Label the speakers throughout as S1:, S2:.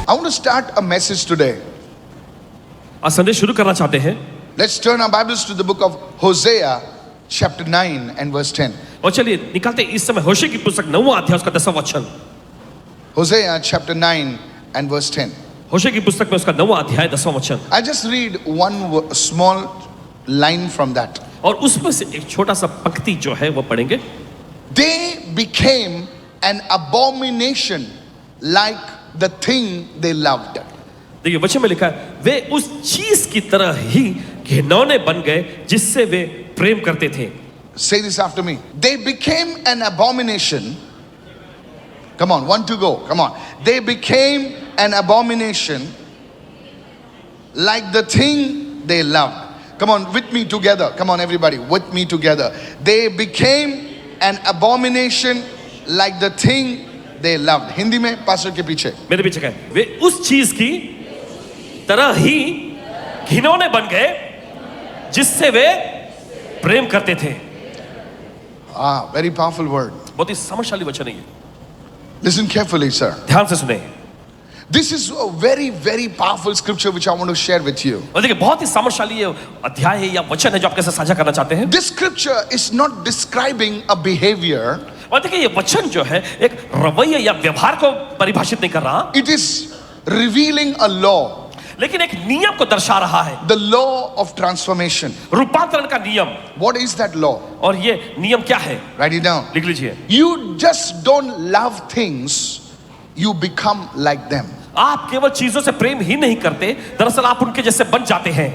S1: I want to start a message today.
S2: आज संदेश शुरू करना चाहते हैं।
S1: Let's turn our Bibles to the book of Hosea, chapter 9 and verse 10.
S2: और चलिए निकालते हैं इस समय होशे की पुस्तक 9वां अध्याय उसका 10वां वचन।
S1: Hosea, chapter 9 and verse 10.
S2: होशे की पुस्तक में उसका 9वां अध्याय 10वां वचन।
S1: I just read one small line from that.
S2: और उसमें से एक छोटा सा पंक्ति जो है वो पढ़ेंगे।
S1: They became an abomination like the thing they loved.
S2: देखिए वचन में लिखा है वे उस चीज की तरह ही घिनौने बन गए जिससे वे प्रेम करते थे।
S1: Say this after me. They became an abomination. Come on, one to go. Come on. They became an abomination like the thing they loved. Come on, with me together. Come on, everybody, with me together. They became an abomination like the thing they loved. Hindi में pastor के पीछे
S2: मेरे पीछे क्या है? वे उस चीज की तरह ही घिनौने बन गए जिससे वे प्रेम करते थे।
S1: very powerful word.
S2: बहुत ही समझशाली वचन है ये।
S1: Listen carefully, sir.
S2: ध्यान से सुने।
S1: This is a very, very powerful scripture which I want to share with you.
S2: और देखिए बहुत ही समझशाली ये अध्याय है या वचन है जो आपके साथ साझा करना चाहते हैं।
S1: This scripture is not describing a behavior.
S2: और देखिए ये वचन जो है एक रवैया या व्यवहार को परिभाषित नहीं कर रहा।
S1: It is revealing a law.
S2: लेकिन एक नियम को दर्शा रहा है।
S1: The law of transformation.
S2: रूपांतरण का नियम।
S1: What is that law?
S2: और ये नियम क्या है?
S1: Write it down.
S2: लिख लीजिए।
S1: You just don't love things, you become like them.
S2: आप केवल चीजों से प्रेम ही नहीं करते, दरअसल आप उनके जैसे बन जाते हैं।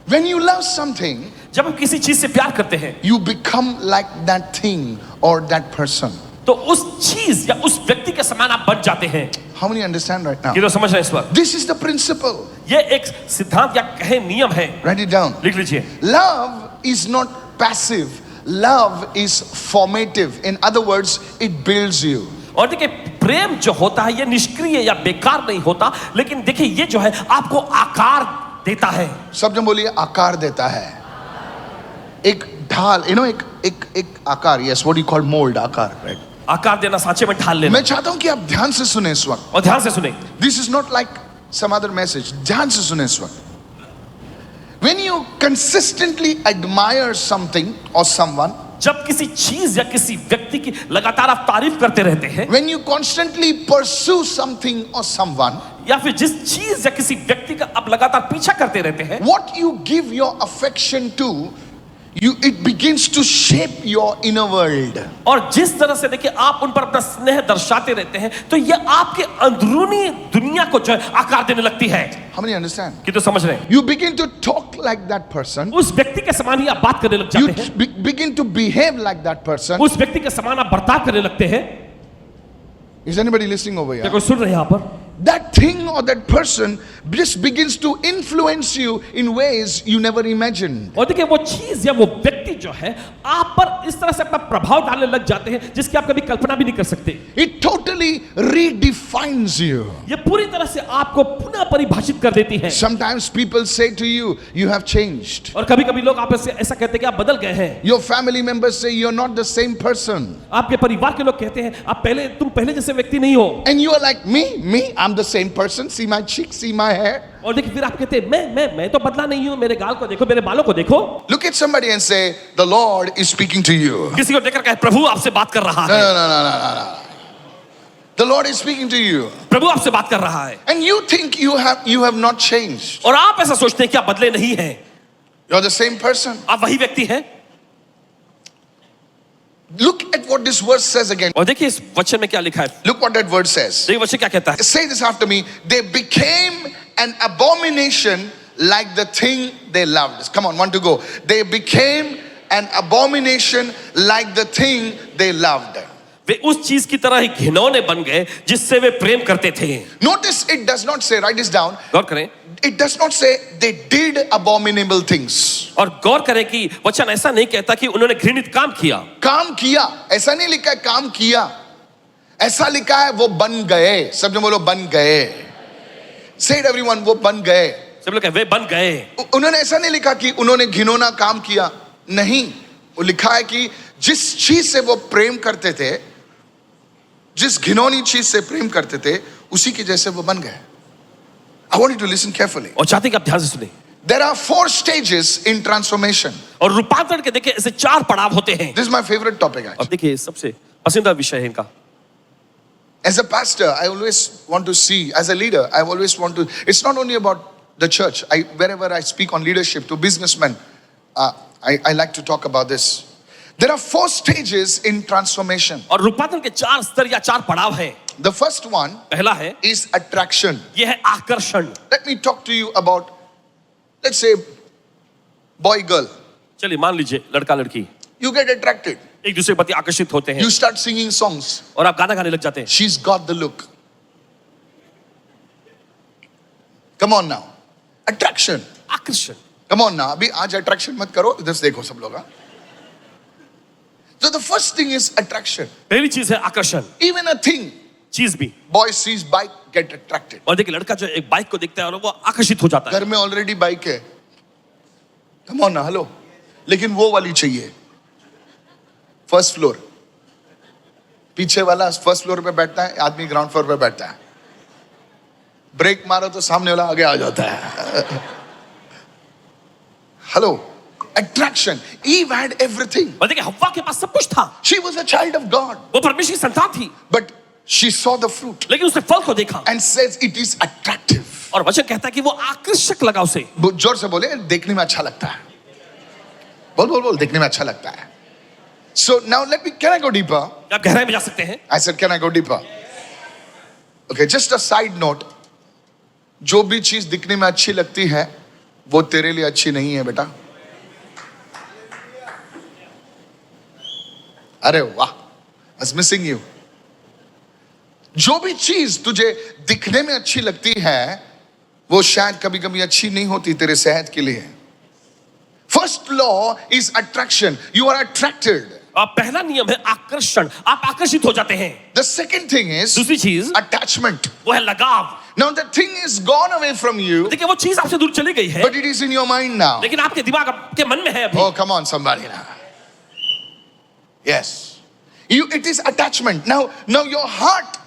S1: When you love something,
S2: जब हम किसी चीज से प्यार करते हैं,
S1: you become like that thing or that person.
S2: तो उस चीज या उस व्यक्ति के समान आप बन जाते हैं।
S1: How many understand right now?
S2: कितने समझ रहे हैं इस बात?
S1: This is the principle.
S2: ये एक सिद्धांत या कहे नियम है।
S1: Write it down.
S2: लिख लीजिए।
S1: Love is not passive. Love is formative. In other words, it builds you.
S2: और देखिए प्रेम जो होता है ये निष्क्रिय या बेकार नहीं होता, लेकिन देखिए ये जो है आपको आकार देता है।
S1: सब जन बोलिए आकार देता है। एक ढाल, एक आकार, yes, what do you call mold, आकार, right?
S2: आकार देना, सांचे में ढाल लेना।
S1: मैं चाहता हूं कि आप ध्यान से सुने इस वक्त।
S2: और ध्यान से सुने।
S1: This is not like some other message. ध्यान से सुने इस वक्त। When you consistently admire something or someone,
S2: जब किसी चीज या किसी व्यक्ति की लगातार आप तारीफ करते रहते हैं,
S1: when you constantly pursue something or someone,
S2: या फिर जिस चीज या किसी व्यक्ति का आप लगातार पीछा करते रहते हैं,
S1: what you give your affection to, it begins to shape your inner world.
S2: और जिस तरह से देखिए आप उन पर अपना स्नेह दर्शाते रहते हैं, तो ये आपके अंदरूनी दुनिया को जो है आकार देने लगती है।
S1: How many understand?
S2: कि तो समझ रहे हैं?
S1: You begin to talk like that person.
S2: उस व्यक्ति के समान ही आप बात करने लग
S1: You
S2: जाते हैं।
S1: begin to behave like that person.
S2: उस व्यक्ति के समान आप बर्ताव करने लगते हैं।
S1: Is anybody listening over
S2: क्या
S1: here?
S2: कोई सुन रहे हैं यहाँ पर?
S1: That thing or that person just begins to influence you in ways you never imagined.
S2: और देखिए वो चीज या वो व्यक्ति जो है आप पर इस तरह से अपना प्रभाव डालने लग जाते हैं जिसकी आप कभी कल्पना भी नहीं कर सकते।
S1: It totally redefines you.
S2: ये पूरी तरह से आपको पुनः परिभाषित कर देती है।
S1: Sometimes people say to you, you have changed.
S2: और कभी कभी लोग आप ऐसा कहते हैं कि आप बदल गए हैं।
S1: Your family members say you're not the same person.
S2: आपके परिवार के लोग कहते हैं तुम पहले जैसे व्यक्ति नहीं हो।
S1: And you are like, me, I'm the same person. See my cheeks, see my hair.
S2: और देखिए फिर आप कहते हैं मैं तो बदला नहीं हूं, मेरे गाल को देखो, मेरे बालों को देखो।
S1: Look at somebody and say, the Lord is speaking to you.
S2: किसी को देखकर कहे प्रभु आपसे बात कर रहा है।
S1: No. The Lord is speaking to you.
S2: प्रभु आपसे बात कर रहा है।
S1: And you think you have not changed.
S2: और आप ऐसा सोचते हैं कि आप बदले नहीं हैं।
S1: You're the same person.
S2: आप वही व्यक्ति हैं।
S1: Look at what this verse says again.
S2: और देखिए इस वचन में क्या लिखा है।
S1: Look what that word says.
S2: देखिए वचन क्या कहता है।
S1: Say this after me. They became an abomination like the thing they loved. Come on, one to go. They became an abomination like the thing they loved.
S2: वे उस चीज की तरह ही घिनौने बन गए जिससे वे प्रेम करते थे।
S1: Notice it does not say, write this down.
S2: गौर करें।
S1: It does not say they did abominable things.
S2: और गौर करें कि वचन ऐसा नहीं कहता कि उन्होंने घृणित काम किया।
S1: काम किया ऐसा नहीं लिखा है, काम किया ऐसा लिखा है वो बन गए। सब जो बोलो बन गए। Say it everyone, वो बन गए।
S2: सब लोग वे बन गए।
S1: उन्होंने ऐसा नहीं लिखा कि उन्होंने घिनौना काम किया, नहीं, वो लिखा है कि जिस चीज से वो प्रेम करते थे, जिस घिनौनी चीज से प्रेम करते थे, उसी के जैसे वो बन गए। I want you to listen carefully.
S2: और चाहते हैं कि आप ध्यान से सुने।
S1: There are 4 stages in transformation.
S2: और रूपांतरण के देखिए ऐसे 4 पड़ाव होते हैं।
S1: This is my favorite topic
S2: और
S1: actually.
S2: देखिए सबसे पसंदीदा विषय है इनका।
S1: As a pastor, I always want to see, as a leader, I always want to, it's not only about the church. Wherever I speak on leadership to businessmen, I like to talk about this. There are 4 stages in transformation.
S2: और रूपांतरण के 4 स्तर या 4 पड़ाव हैं।
S1: The first one
S2: पहला है
S1: is attraction.
S2: यह है आकर्षण।
S1: Let me talk to you about, let's say, boy girl.
S2: चलिए मान लीजिए लड़का लड़की
S1: You get attracted.
S2: एक दूसरे के प्रति आकर्षित होते हैं
S1: You start singing songs.
S2: और आप गाना गाने लग जाते हैं।
S1: She's got the look. Come on now. Attraction.
S2: आकर्षण।
S1: Come on now. अभी आज attraction मत करो, इधर से देखो सब लोग। So the first thing is attraction.
S2: पहली चीज है आकर्षण।
S1: Even a thing.
S2: चीज भी।
S1: Boy sees bike, get attracted.
S2: और देखिए लड़का जो एक बाइक को देखता है और वो आकर्षित हो जाता है।
S1: घर में ऑलरेडी बाइक है। Come on now, hello. लेकिन वो वाली चाहिए। First floor. पीछे वाला फर्स्ट फ्लोर पे बैठता है, आदमी ग्राउंड फ्लोर पे बैठता है। ब्रेक मारो तो सामने वाला आगे आ जाता है। Hello, attraction. Eve had everything.
S2: और देखिए हव्वा के पास सब कुछ था।
S1: She was a child of God.
S2: वो परमेश्वर की संतान थी।
S1: But she saw the fruit
S2: लेकिन उसने फल को देखा
S1: and says it is attractive.
S2: और वचन कहता है कि वो आकर्षक लगा उसे।
S1: जोर से बोले, देखने में अच्छा लगता है। बोल बोल बोल, देखने में अच्छा लगता है। So now can I go deeper?
S2: आप गहराई में जा सकते हैं।
S1: I said, can I go deeper? Okay, just a side note. जो भी चीज दिखने में अच्छी लगती है, वो तेरे लिए अच्छी नहीं है बेटा। अरे वाह, I was missing you. जो भी चीज तुझे दिखने में अच्छी लगती है, वो शायद कभी कभी अच्छी नहीं होती तेरे सेहत के लिए। First law is attraction. You are attracted.
S2: पहला नियम है आकर्षण। आप आकर्षित हो जाते हैं।
S1: The second thing is
S2: दूसरी चीज
S1: attachment.
S2: वो है लगाव।
S1: Now the thing is gone away from you,
S2: देखिए वो चीज आपसे दूर चली गई है,
S1: but it is in your mind now.
S2: लेकिन आपके दिमाग आपके मन में है अभी।
S1: Oh, come on, somebody now. Yes. It is attachment. Now your heart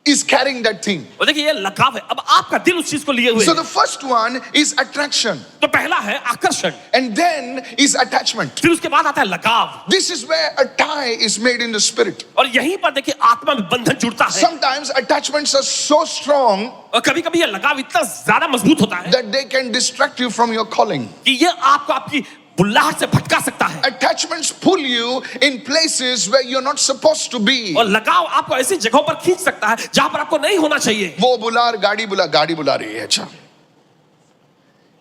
S1: is carrying that thing.
S2: और देखिए ये लगाव है। अब आपका दिल उस चीज को लिए हुए
S1: So
S2: है।
S1: the first one is attraction.
S2: तो पहला है आकर्षण,
S1: And then is attachment.
S2: फिर उसके बाद आता है लगाव।
S1: This is where a tie is made in the spirit.
S2: और यहीं पर देखिए आत्मा में बंधन जुड़ता है।
S1: Sometimes attachments are so strong
S2: और कभी कभी ये लगाव इतना ज्यादा मजबूत होता है
S1: that they can distract you from your calling.
S2: कि ये आपको आपकी बुल्लाहट से भटका सकता है।
S1: Attachments pull you in places where you're not supposed to be.
S2: और लगाव आपको ऐसी जगहों पर खींच सकता है जहां पर आपको नहीं होना चाहिए।
S1: वो गाड़ी बुला रही है। अच्छा,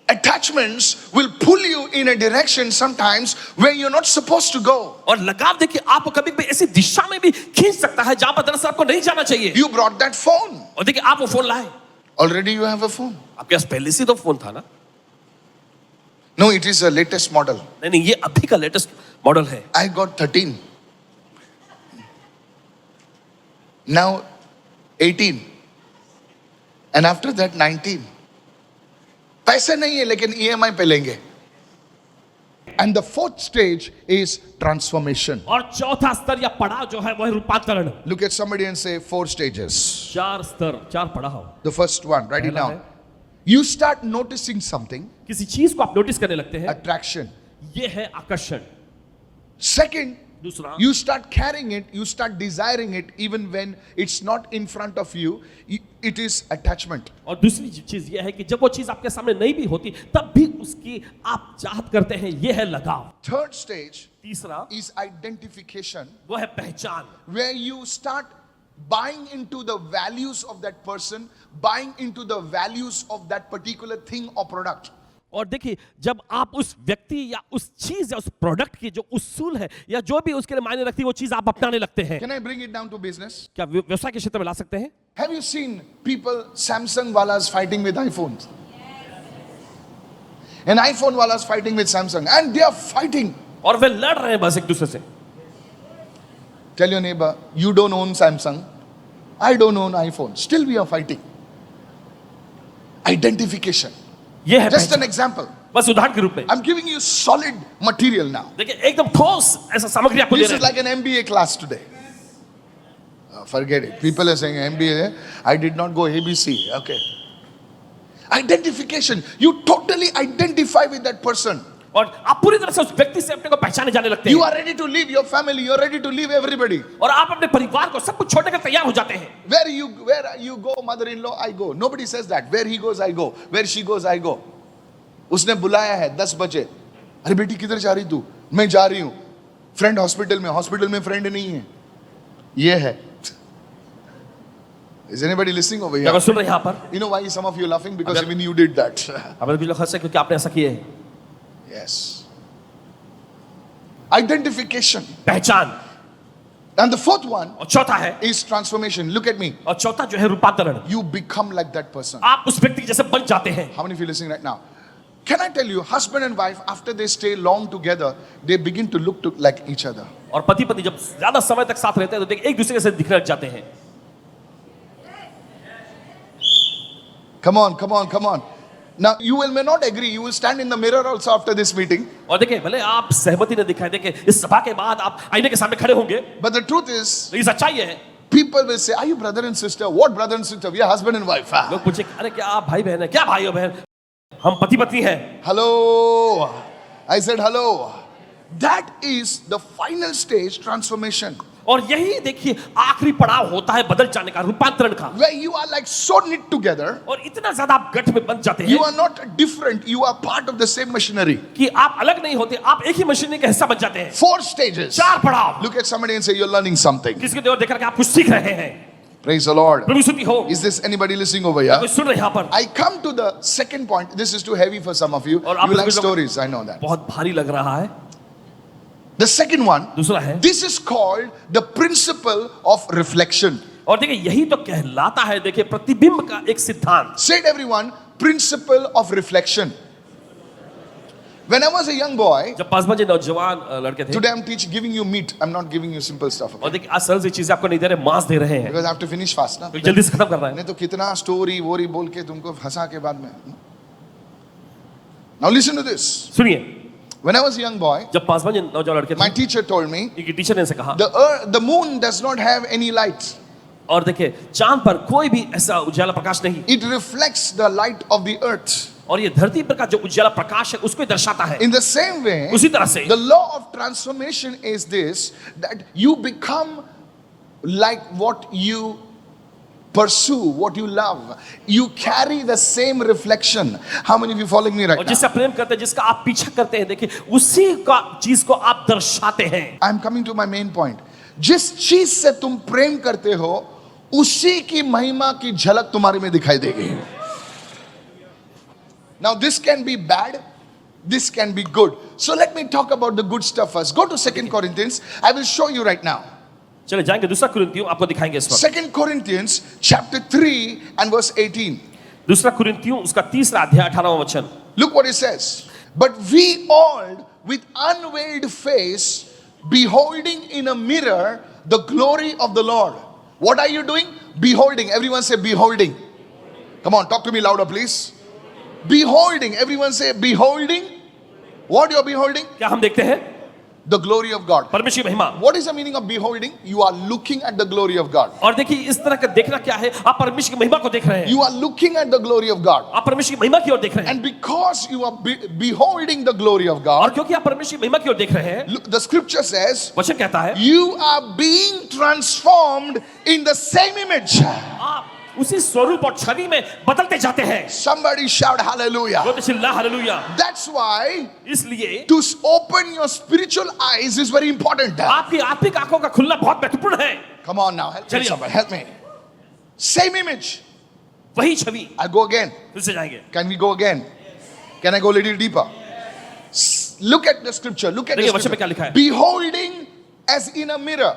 S1: attachments will pull you in a direction sometimes where you're not supposed to go.
S2: और लगाव देखिए आपको कभी भी ऐसी दिशा में भी खींच सकता है जहां पर दरअसल आपको नहीं जाना चाहिए।
S1: You brought that phone.
S2: और देखिए आप वो फोन लाए,
S1: Already you have a phone.
S2: आपके पास पहले से तो फोन था ना।
S1: No, it is a latest model.
S2: नहीं नहीं, ये अभी का लेटेस्ट मॉडल है।
S1: I got 13. Now 18. And after that 19. पैसे नहीं है लेकिन EMI पे लेंगे. And the fourth stage is transformation.
S2: और चौथा स्तर या पड़ाव जो है वो है रूपांतरण।
S1: Look at somebody and say 4 stages.
S2: 4 स्तर, 4 पड़ाव।
S1: The first one, write it
S2: पहला
S1: down.
S2: है,
S1: You start noticing something,
S2: किसी चीज को आप नोटिस करने लगते हैं,
S1: attraction.
S2: ये है आकर्षण।
S1: Second,
S2: दूसरा,
S1: you start carrying it, you start desiring it even when it's not in front of you. It is attachment.
S2: और दूसरी चीज ये है कि जब वो चीज आपके सामने नहीं भी होती तब भी उसकी आप चाहत करते हैं, ये है लगाव।
S1: Third stage
S2: तीसरा
S1: is identification,
S2: वो है पहचान,
S1: where you start buying into the values of that person, buying into the values of that particular thing or product.
S2: और देखिए जब आप उस व्यक्ति या उस चीज या उस प्रोडक्ट की जो उसूल है या जो भी उसके लिए मायने रखती है वो चीज आप अपनाने लगते हैं।
S1: Can I bring it down to business?
S2: क्या व्यवसाय के क्षेत्र में ला सकते हैं?
S1: Have you seen people, Samsung walas fighting with iPhones? And iPhone walas fighting with Samsung, and they are fighting.
S2: और वे लड़ रहे हैं बस एक दूसरे से।
S1: Tell your neighbor, you don't own Samsung, I don't own iPhone. Still we are fighting. Identification.
S2: ये है
S1: Just
S2: पहचान।
S1: an example.
S2: बस उदाहरण के रूप में
S1: I'm giving you solid material now.
S2: देखिए एकदम ठोस ऐसा सामग्री आपको दे
S1: This
S2: रहे
S1: is
S2: हैं।
S1: like an MBA class today. Forget it. People are saying MBA. I did not go ABC. Okay. Identification. You totally identify with that person.
S2: और आप पूरी तरह से उस व्यक्ति से अपने को पहचाने जाने लगते
S1: You
S2: हैं
S1: are ready to leave your family. You are ready to leave everybody.
S2: और आप अपने परिवार को सब कुछ छोड़ने के तैयार हो जाते हैं।
S1: Where you go, mother-in-law, I go. Nobody says that. Where he goes, I go. Where she goes, I go. उसने बुलाया है 10 बजे। अरे बेटी किधर जा रही तू? मैं जा रही हूँ। फ्रेंड हॉस्पिटल में फ्रेंड नहीं है। ये है। Is anybody listening over
S2: क्या
S1: here?
S2: सुन रहे हैं यहाँ पर?
S1: You know why some of you are laughing? Because even you did that.
S2: हमारे कुछ लोग हंसे क्योंकि आपने ऐसा किया है।
S1: Yes. Identification.
S2: पहचान।
S1: And the fourth one
S2: और चौथा है
S1: is transformation. Look at me.
S2: और चौथा जो है रूपांतरण।
S1: You become like that person.
S2: आप उस व्यक्ति जैसे बन जाते हैं।
S1: How many of you listening right now? Can I tell you, husband and wife, after they stay long together, they begin to look like each other.
S2: और पति पत्नी जब ज्यादा समय तक साथ रहते हैं तो एक दूसरे से दिखने लग जाते हैं।
S1: Come on. Now you may not agree. You will stand in the mirror also after this meeting.
S2: और देखिए भले आप सहमति न दिखाएं, देखिए इस सभा के बाद आप आईने के सामने खड़े होंगे,
S1: But the truth is,
S2: लेकिन सच्चाई है
S1: people will say, "Are you brother and sister?" What brother and sister? We are husband and wife.
S2: लोग पूछे अरे क्या आप भाई बहन है? क्या भाई हो बहन? हम पति पत्नी हैं।
S1: Hello. I said hello. That is the final stage transformation.
S2: और यही देखिए आखिरी पड़ाव होता है बदल जाने का, रूपांतरण का,
S1: Where you are like so knit together.
S2: और इतना ज्यादा आप गठ में बंध जाते हैं
S1: You are not different. You are part of the same machinery.
S2: कि आप अलग नहीं होते, आप एक ही मशीनरी का हिस्सा बन जाते हैं।
S1: 4 stages.
S2: 4 पड़ाव।
S1: Look at somebody and say, "You're learning something."
S2: किसी को देखकर के आप कुछ सीख रहे हैं।
S1: Praise the Lord.
S2: प्रभु स्तुति हो।
S1: Is this anybody listening over here?
S2: कोई सुन रहे हैं यहाँ पर?
S1: I come to the second point. This is too heavy for some of you.
S2: और आप
S1: You like
S2: कुछ लोग-
S1: stories. I know that.
S2: बहुत भारी लग रहा है।
S1: The second one.
S2: दूसरा है,
S1: This is called the principle of reflection.
S2: और देखिए यही तो कहलाता है देखिए प्रतिबिंब का एक सिद्धांत।
S1: Say it everyone. Principle of reflection. When I was a young boy,
S2: जब 5 बजे नौजवान लड़के थे,
S1: today I'm giving you meat. I'm not giving you simple stuff.
S2: और
S1: Okay?
S2: देखिए आज सरल सी चीजें आपको नहीं दे रहे, मांस दे रहे हैं,
S1: Because I have to finish fast ना.
S2: तो जल्दी से खत्म करना है।
S1: नहीं तो कितना स्टोरी वोरी बोल के तुमको फंसा के बाद में. Now listen to this.
S2: सुनिए,
S1: When I was a young boy,
S2: जब 5 बजे नौजवान लड़के
S1: my
S2: थे,
S1: teacher told me
S2: इनकी टीचर ने ऐसे कहा,
S1: the moon does not have any light.
S2: और देखिए चांद पर कोई भी ऐसा उजाला प्रकाश नहीं,
S1: It reflects the light of the earth.
S2: और ये धरती पर का जो उजाला प्रकाश है उसको ही दर्शाता है।
S1: In the same way,
S2: उसी तरह से
S1: the law of transformation is this, that you become like what you pursue, what you love. You carry the same reflection. How many of you following me right
S2: और
S1: now?
S2: जिससे आप प्रेम करते हैं, जिसका आप पीछा करते हैं, देखिए उसी का चीज को आप दर्शाते हैं।
S1: I'm coming to my main point. जिस चीज से तुम प्रेम करते हो, उसी की महिमा की झलक तुम्हारे में दिखाई देगी. Now this can be bad, this can be good. So let me talk about the good stuff first. Go to 2 Corinthians. I will show you right now.
S2: चले जाएंगे दूसरा कुरिन्थियों, आपको दिखाएंगे इस वक्त।
S1: 2 Corinthians chapter 3 and verse 18.
S2: दूसरा कुरिन्थियों उसका 3रा अध्याय 18वां वचन।
S1: Look what it says. But we all with unveiled face beholding in a mirror the glory of the Lord. What are you doing? Beholding. Everyone say beholding. Come on, talk to me louder please. Beholding. Everyone say beholding. What you're beholding?
S2: क्या हम देखते हैं?
S1: The glory of God.
S2: परमेश्वर की महिमा।
S1: What is the meaning of beholding? You are looking at the glory of God.
S2: और देखिए इस तरह का देखना क्या है? आप परमेश्वर की महिमा को देख रहे हैं।
S1: You are looking at the glory of God.
S2: आप परमेश्वर की महिमा की ओर देख रहे हैं।
S1: And because you are beholding the glory of
S2: और
S1: God,
S2: क्योंकि आप परमेश्वर की महिमा की ओर देख रहे हैं,
S1: look, the scripture says,
S2: वचन कहता है,
S1: you are being transformed in the same image.
S2: आप उसी स्वरूप और छवि में बदलते जाते हैं।
S1: Somebody shout hallelujah.
S2: बोलते चिल्ला हालेलुया।
S1: That's why
S2: इसलिए
S1: to open your spiritual eyes is very important.
S2: आपकी आत्मिक आंखों का खुलना बहुत महत्वपूर्ण है।
S1: Come on now, help me
S2: चलिए।
S1: somebody, help me. Same image.
S2: वही छवि।
S1: I go again.
S2: फिर से जाएंगे।
S1: Can we go again? Can I go a little deeper? Look at the scripture. Look at the
S2: देखिए वचन में क्या
S1: scripture.
S2: लिखा है?
S1: Beholding as in a mirror.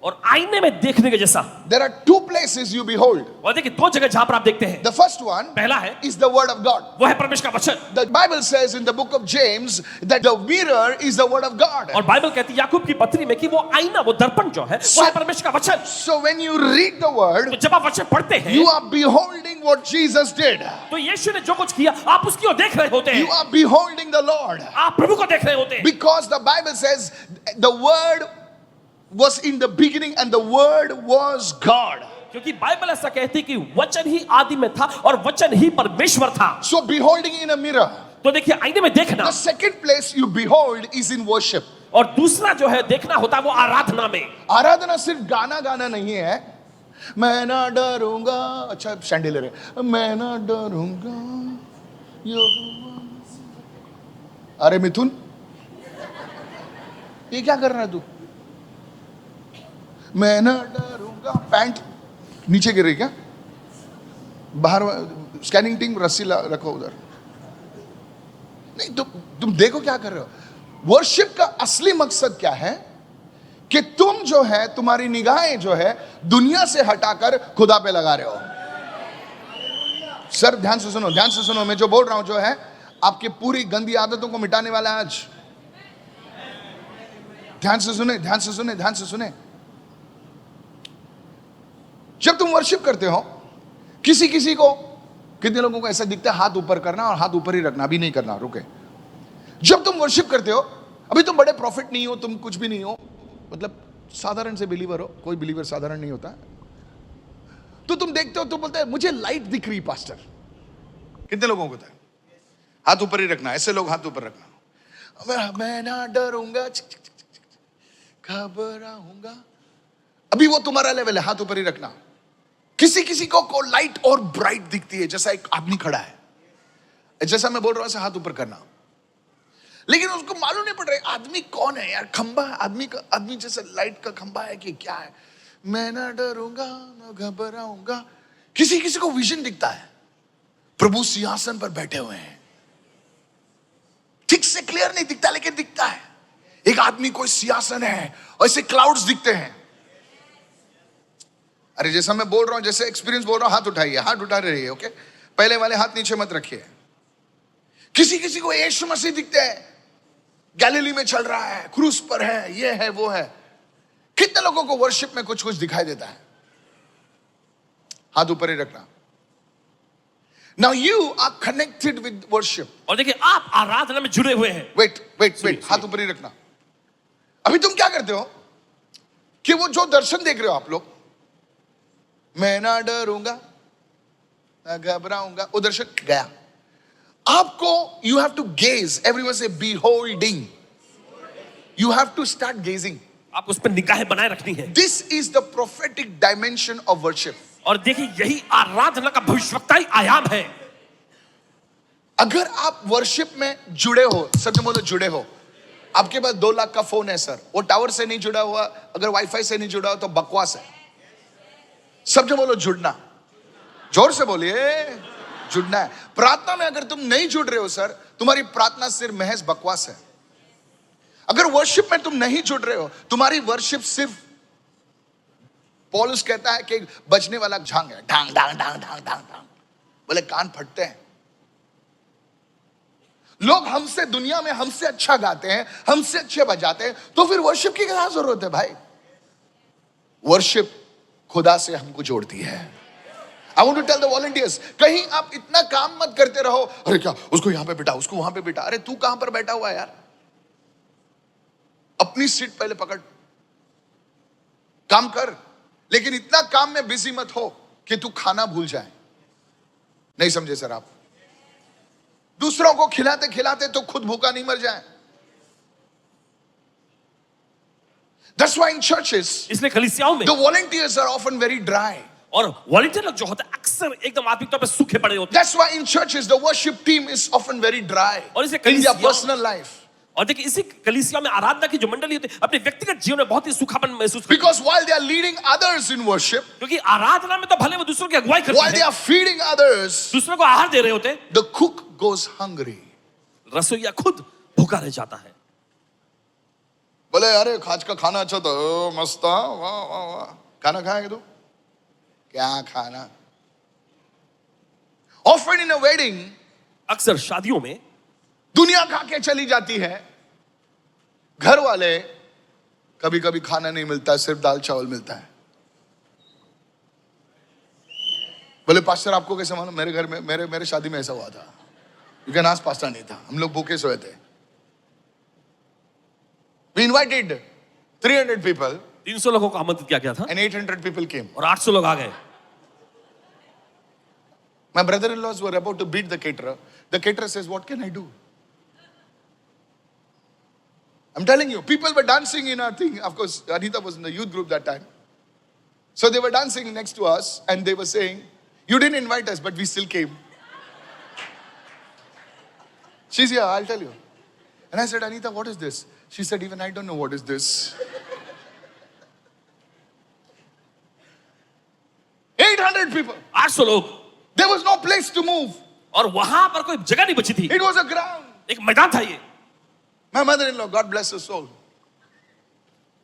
S2: और आईने में देखने के जैसा।
S1: There are 2 places you behold.
S2: और देखिए 2 जगह जहां पर आप देखते हैं।
S1: The first one
S2: पहला है
S1: is the word of God.
S2: वो है परमेश्वर का वचन।
S1: The Bible says in the book of James that the mirror is the word of God.
S2: और बाइबल कहती है याकूब की पत्री में कि वो आईना, वो दर्पण जो है वो है परमेश्वर का वचन।
S1: So when you read the
S2: तो
S1: word,
S2: जब आप वचन पढ़ते हैं,
S1: you are beholding what Jesus did.
S2: तो यीशु ने जो कुछ किया आप उसकी ओर देख रहे होते
S1: You
S2: हैं।
S1: are beholding the Lord.
S2: आप प्रभु को देख रहे होते हैं।
S1: Because the Bible says the word was in the beginning and the word was God.
S2: क्योंकि बाइबल ऐसा कहती है कि वचन ही आदि में था और वचन ही परमेश्वर था।
S1: So beholding in a mirror,
S2: तो देखिए आईने में देखना,
S1: the second place you behold is in worship.
S2: और दूसरा जो है देखना होता है वो आराधना में।
S1: आराधना सिर्फ गाना गाना नहीं है। मैं ना डरूंगा, अच्छा सैंडल रे, मैं ना डरूंगा यहोवा। अरे मिथुन, ये क्या कर रहा है तू? मैं ना डरूंगा, पैंट नीचे गिर रही क्या? बाहर स्कैनिंग टीम रस्सी रखो उधर। नहीं तुम देखो क्या कर रहे हो। वर्शिप का असली मकसद क्या है कि तुम जो है, तुम्हारी निगाहें जो है दुनिया से हटाकर खुदा पे लगा रहे हो। सर ध्यान से सुनो, ध्यान से सुनो, मैं जो बोल रहा हूं जो है आपकी पूरी गंदी आदतों को मिटाने वाला है आज। ध्यान से सुने, ध्यान से सुने, ध्यान से सुने। जब तुम वर्शिप करते हो, किसी को, कितने लोगों को ऐसा दिखता है हाथ ऊपर करना और हाथ ऊपर ही रखना, अभी नहीं करना, रुके। जब तुम वर्शिप करते हो, अभी तुम बड़े प्रॉफिट नहीं हो, तुम कुछ भी नहीं हो, मतलब साधारण से बिलीवर हो, कोई बिलीवर साधारण नहीं होता, तो तुम देखते हो, तुम बोलते हैं मुझे लाइट दिख रही पास्टर। कितने लोगों को होता है हाथ ऊपर ही रखना, ऐसे लोग हाथ ऊपर रखना। मैं ना डरूंगा, घबराऊंगा, अभी वो तुम्हारा लेवल है, हाथ ऊपर ही रखना। किसी को लाइट और ब्राइट दिखती है, जैसा एक आदमी खड़ा है, जैसा मैं बोल रहा हूं ऐसा हाथ ऊपर करना, लेकिन उसको मालूम नहीं पड़ रहा आदमी कौन है यार। खंबा आदमी जैसे लाइट का खंबा है कि क्या है। मैं ना डरूंगा ना घबराऊंगा। किसी को विजन दिखता है, प्रभु सिंहासन पर बैठे हुए हैं, ठीक से क्लियर नहीं दिखता लेकिन दिखता है। एक आदमी कोई सिंहासन है और ऐसे क्लाउड्स दिखते हैं। अरे जैसा मैं बोल रहा हूं, जैसे एक्सपीरियंस बोल रहा हूं, हाथ उठाइए, हाथ उठा रही है, ओके। पहले वाले हाथ नीचे मत रखिए। किसी को यीशु मसीह दिखते हैं, गैलीली में चल रहा है, क्रूस पर है, ये है वो है। कितने लोगों को वर्शिप में कुछ दिखाई देता है? हाथ ऊपर ही रखना। Now you are connected with worship.
S2: और देखिए आप आराधना में जुड़े हुए हैं।
S1: Wait, हाथ ऊपर ही रखना। अभी तुम क्या करते हो कि वो जो दर्शन देख रहे हो आप लोग, मैं ना डरूंगा ना घबराऊंगा, वो दर्शन गया। आपको you have to gaze, everyone say beholding, you have to start gazing.
S2: आप उस पर निगाहें बनाए रखनी है।
S1: This is the prophetic dimension of worship.
S2: और देखिए यही आराधना का भविष्यवक्ताई आयाम है।
S1: अगर आप वर्शिप में जुड़े हो, सबने बोलो जुड़े हो। आपके पास 2 लाख का फोन है सर, वो टावर से नहीं जुड़ा हुआ, अगर वाईफाई से नहीं जुड़ा हो तो बकवास है। सबने बोलो जुड़ना, जोर से बोलिए, जुड़ना है। प्रार्थना में अगर तुम नहीं जुड़ रहे हो सर, तुम्हारी प्रार्थना सिर्फ महज बकवास है। अगर वर्शिप में तुम नहीं जुड़ रहे हो, तुम्हारी वर्शिप सिर्फ, पौलुस कहता है कि बजने वाला झांग है, ढांग ढांग ढांग ढांग ढांग ढांग, बोले कान फटते हैं। लोग हमसे, दुनिया में हमसे अच्छा गाते हैं, हमसे अच्छे बजाते हैं, तो फिर वर्शिप की क्या जरूरत है भाई? वर्शिप खुदा से हमको जोड़ती है। I want to tell the volunteers, कहीं आप इतना काम मत करते रहो, अरे क्या उसको यहां पे बिठा, उसको वहां पे बिठा। अरे तू कहां पर बैठा हुआ है यार? अपनी सीट पहले पकड़, काम कर, लेकिन इतना काम में बिजी मत हो कि तू खाना भूल जाए। नहीं समझे सर आप? दूसरों को खिलाते खिलाते तो खुद भूखा नहीं मर जाए। That's why in churches,
S2: इसलिए कलीसियाओं में
S1: the volunteers are often very dry.
S2: और वॉलंटियर लोग जो होते हैं अक्सर एकदम आत्मिक तौर पे सूखे पड़े होते हैं।
S1: That's why in churches the worship team is often very dry
S2: और इसे
S1: in their personal life.
S2: और देखिए इसी कलीसिया में आराधना की जो मंडली होती है अपने व्यक्तिगत जीवन में बहुत ही सूखापन महसूस करती है।
S1: Because while they are leading others in worship,
S2: क्योंकि आराधना में तो भले वो दूसरों की अगुवाई करते
S1: while they
S2: हैं,
S1: are feeding others,
S2: दूसरों को आहार दे रहे होते हैं,
S1: the cook goes hungry.
S2: रसोईया खुद भूखा रह जाता है।
S1: बोले अरे आज का खाना अच्छा था, मस्त था, वाह वाह वाह। खाना खाएगा तू? क्या खाना? Often in a wedding,
S2: अक्सर शादियों में
S1: दुनिया खा के चली जाती है, घर वाले कभी कभी खाना नहीं मिलता, सिर्फ दाल चावल मिलता है। बोले पास्टर आपको कैसे मालूम? मेरे घर में, मेरे शादी में ऐसा हुआ था। यू कैन आस्क, पास्टर नहीं था, हम लोग भूखे सोए थे। We invited 300 people
S2: 300 लोगों को आमंत्रित किया गया था
S1: and 800 people came.
S2: और 800 लोग आ गए।
S1: My brother-in-laws were about to beat the caterer. The caterer says, what can I do? I'm telling you, people were dancing in our thing. Of course, Anita was in the youth group that time. So they were dancing next to us and they were saying, you didn't invite us, but we still came. She's here, I'll tell you. And I said, Anita, what is this? She said, even I don't know what is this. 800 people.
S2: 800 लोग
S1: There was no place to move.
S2: और वहां पर कोई जगह नहीं बची थी.
S1: It was a ground.
S2: एक मैदान था ये.
S1: My mother-in-law, God bless her soul,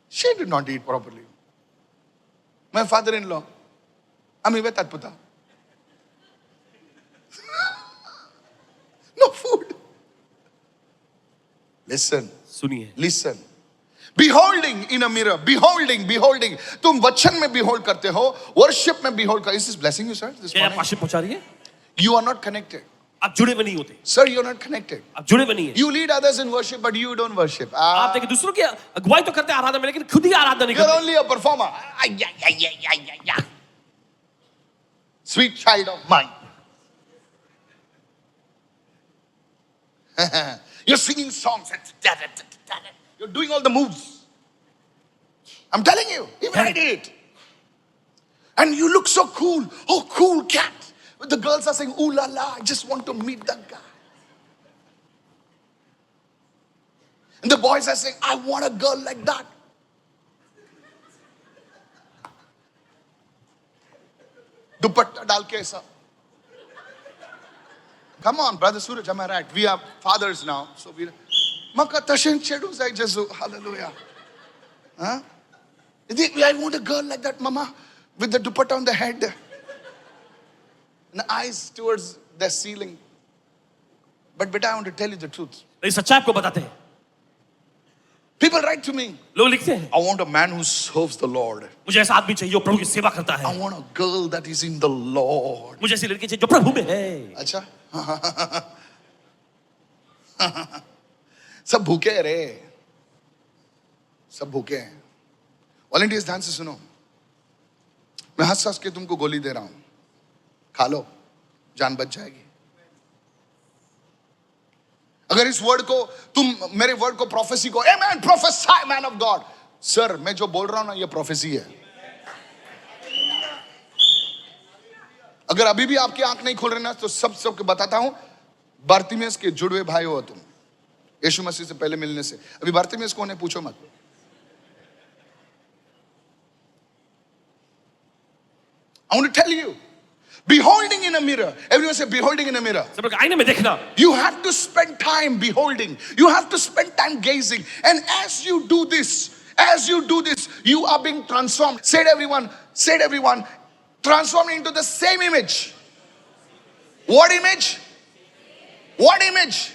S1: she did not eat properly. My father-in-law, Ami Tatputa. No food. Listen.
S2: सुनिए.
S1: Listen. Beholding in a mirror. Beholding. तुम वचन में behold करते हो. Worship में behold कर. Is this blessing you, sir? This
S2: क्या
S1: morning?
S2: आप आशीष पहुंचा रही है?
S1: You are not connected.
S2: आप जुड़े हुए नहीं होते.
S1: Sir, you are not connected.
S2: आप जुड़े हुए नहीं है.
S1: You lead others in worship, but you don't worship.
S2: आप देखिए दूसरों की अगुवाई तो करते हैं आराधना में, लेकिन खुद ही आराधना नहीं
S1: You're
S2: करते.
S1: only a performer. Sweet child of mine. You're singing songs. You're doing all the moves. I'm telling you, even I did it. And you look so cool. Oh, cool cat. The girls are saying, ooh la la, I just want to meet that guy. And the boys are saying, I want a girl like that. Dupatta dal ke aisa. Come on, brother Suraj, am I right? We are fathers now. So we Maka tashin chedu sai Jesu. Hallelujah. Huh? I want a girl like that, mama, with the dupatta on the head. And eyes towards the ceiling. But beta, I want to tell you the truth.
S2: लेकिन सच्चाई आपको बताते हैं.
S1: People write to me,
S2: लोग लिखते हैं,
S1: I want a man who serves the Lord.
S2: मुझे ऐसा आदमी चाहिए जो प्रभु की सेवा करता
S1: I
S2: है.
S1: want a girl that is in the Lord.
S2: मुझे ऐसी लड़की चाहिए जो प्रभु में है.
S1: अच्छा सब भूखे हैं रे, सब भूखे हैं. वॉलंटियर्स ध्यान से सुनो. मैं हंस हंस के तुमको गोली दे रहा हूं, खा लो, जान बच जाएगी. अगर इस वर्ड को तुम मेरे वर्ड को प्रोफेसी को, amen, prophesy man of God. Sir, मैं जो बोल रहा हूं ना, ये प्रोफेसी है. अगर अभी भी आपकी आंख नहीं खुल रही ना, तो सबको बताता हूं, बार्तिमेस के जुड़वे भाई हो तुम, यीशु मसीह से पहले मिलने से. अभी बार्तिमेस कौन है पूछो मत. I want to tell you, beholding in a mirror. Everyone say beholding in a mirror.
S2: सब लोग आईने में देखना.
S1: You have to spend time beholding. You have to spend time gazing. And as you do this, you are being transformed. Said everyone, transformed into the same image. What image? What image?